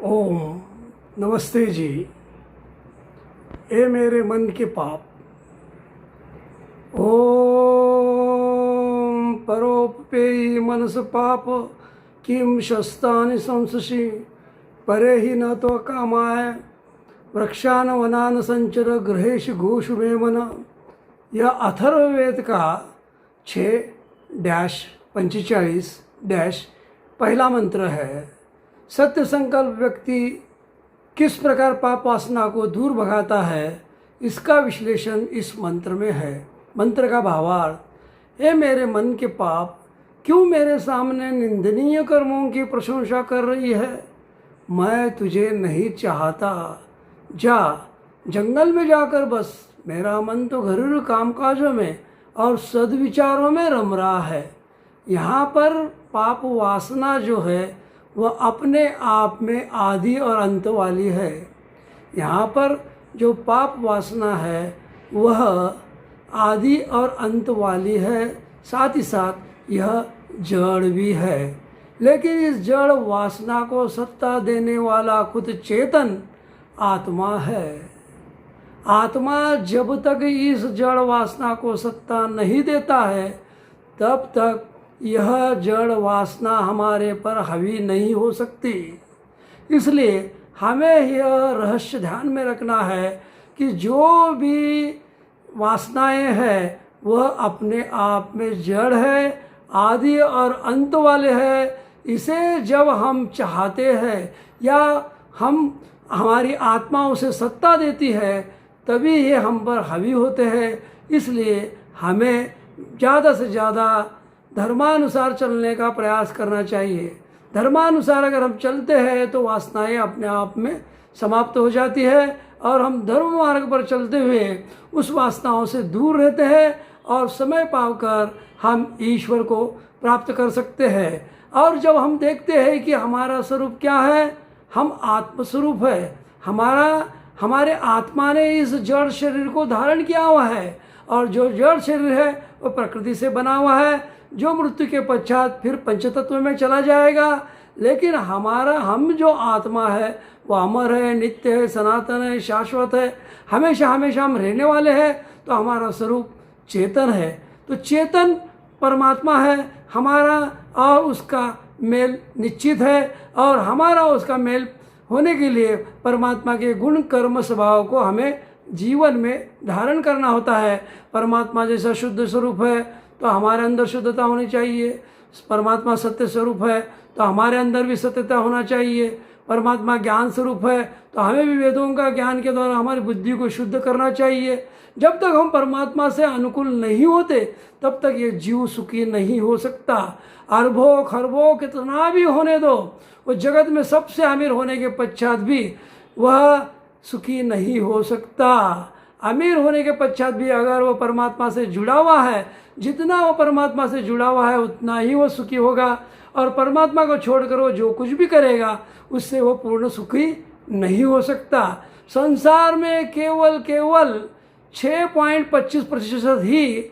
ओम नमस्ते जी। ए मेरे मन के पाप, ओम परोपेयी मनस पाप किम शस्तानि संससि परे ही न तो कामाय वृक्षान वनान संचर गृहेश घोषु मे मन। यह अथर्ववेद का 6-45 पहला मंत्र है। सत्य संकल्प व्यक्ति किस प्रकार पाप वासना को दूर भगाता है, इसका विश्लेषण इस मंत्र में है। मंत्र का भावार्थ, हे मेरे मन के पाप, क्यों मेरे सामने निंदनीय कर्मों की प्रशंसा कर रही है? मैं तुझे नहीं चाहता। जा जंगल में जाकर बस। मेरा मन तो घरेलू कामकाजों में और सद्विचारों में रम रहा है। यहाँ पर पाप वासना जो है वह अपने आप में आदि और अंत वाली है। यहाँ पर जो पाप वासना है वह आदि और अंत वाली है, साथ ही साथ यह जड़ भी है। लेकिन इस जड़ वासना को सत्ता देने वाला खुद चेतन आत्मा है। आत्मा जब तक इस जड़ वासना को सत्ता नहीं देता है, तब तक यह जड़ वासना हमारे पर हावी नहीं हो सकती। इसलिए हमें यह रहस्य ध्यान में रखना है कि जो भी वासनाएं हैं वह अपने आप में जड़ है, आदि और अंत वाले हैं। इसे जब हम चाहते हैं या हमारी आत्मा उसे सत्ता देती है, तभी ये हम पर हावी होते हैं। इसलिए हमें ज़्यादा से ज़्यादा धर्मानुसार चलने का प्रयास करना चाहिए। धर्मानुसार अगर हम चलते हैं तो वासनाएं अपने आप में समाप्त हो जाती है और हम धर्म मार्ग पर चलते हुए उस वासनाओं से दूर रहते हैं और समय पाकर हम ईश्वर को प्राप्त कर सकते हैं। और जब हम देखते हैं कि हमारा स्वरूप क्या है, हम आत्मस्वरूप है। हमारे आत्मा ने इस जड़ शरीर को धारण किया हुआ है और जो जड़ शरीर है वो प्रकृति से बना हुआ है, जो मृत्यु के पश्चात फिर पंचतत्व में चला जाएगा। लेकिन हम जो आत्मा है वो अमर है, नित्य है, सनातन है, शाश्वत है, हमेशा हमेशा हम रहने वाले हैं। तो हमारा स्वरूप चेतन है। तो चेतन परमात्मा है हमारा और उसका मेल निश्चित है। और हमारा उसका मेल होने के लिए परमात्मा के गुण कर्म स्वभाव को हमें जीवन में धारण करना होता है। परमात्मा जैसा शुद्ध स्वरूप है तो हमारे अंदर शुद्धता होनी चाहिए। परमात्मा सत्य स्वरूप है तो हमारे अंदर भी सत्यता होना चाहिए। परमात्मा ज्ञान स्वरूप है तो हमें भी वेदों का ज्ञान के द्वारा हमारी बुद्धि को शुद्ध करना चाहिए। जब तक हम परमात्मा से अनुकूल नहीं होते तब तक ये जीव सुखी नहीं हो सकता। अरबों खरबों कितना भी होने दो, वो जगत में सबसे अमीर होने के पश्चात भी वह सुखी नहीं हो सकता। अमीर होने के पश्चात भी अगर वो परमात्मा से जुड़ा हुआ है, जितना वो परमात्मा से जुड़ा हुआ है उतना ही वो सुखी होगा। और परमात्मा को छोड़कर वो जो कुछ भी करेगा उससे वो पूर्ण सुखी नहीं हो सकता। संसार में केवल 6.25% ही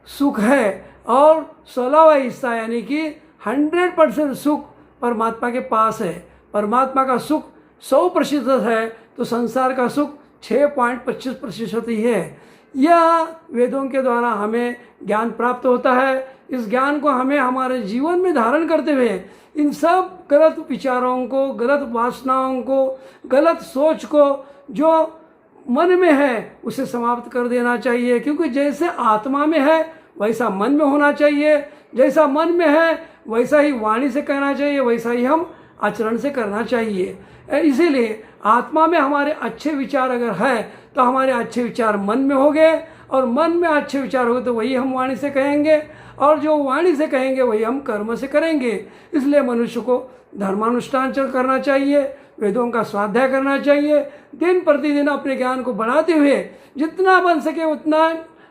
सुख है और 16वां हिस्सा यानी कि 100% सुख परमात्मा के पास है। परमात्मा का सुख 100% है तो संसार का सुख 6.25% ही है। यह वेदों के द्वारा हमें ज्ञान प्राप्त होता है। इस ज्ञान को हमें हमारे जीवन में धारण करते हुए इन सब गलत विचारों को, गलत वासनाओं को, गलत सोच को जो मन में है उसे समाप्त कर देना चाहिए। क्योंकि जैसे आत्मा में है वैसा मन में होना चाहिए। जैसा मन में है वैसा ही वाणी से कहना चाहिए, वैसा ही हम आचरण से करना चाहिए। इसीलिए आत्मा में हमारे अच्छे विचार अगर है तो हमारे अच्छे विचार मन में हो गए और मन में अच्छे विचार हो गए तो वही हम वाणी से कहेंगे और जो वाणी से कहेंगे वही हम कर्म से करेंगे। इसलिए मनुष्य को धर्मानुष्ठान करना चाहिए, वेदों का स्वाध्याय करना चाहिए। दिन प्रतिदिन अपने ज्ञान को बढ़ाते हुए जितना बन सके उतना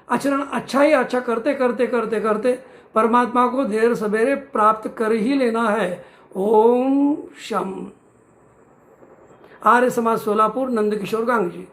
आचरण अच्छा ही अच्छा करते करते करते करते परमात्मा को देर सवेरे प्राप्त कर ही लेना है। ओम शम। आर्य समाज सोलापुर, नंदकिशोर गांग जी।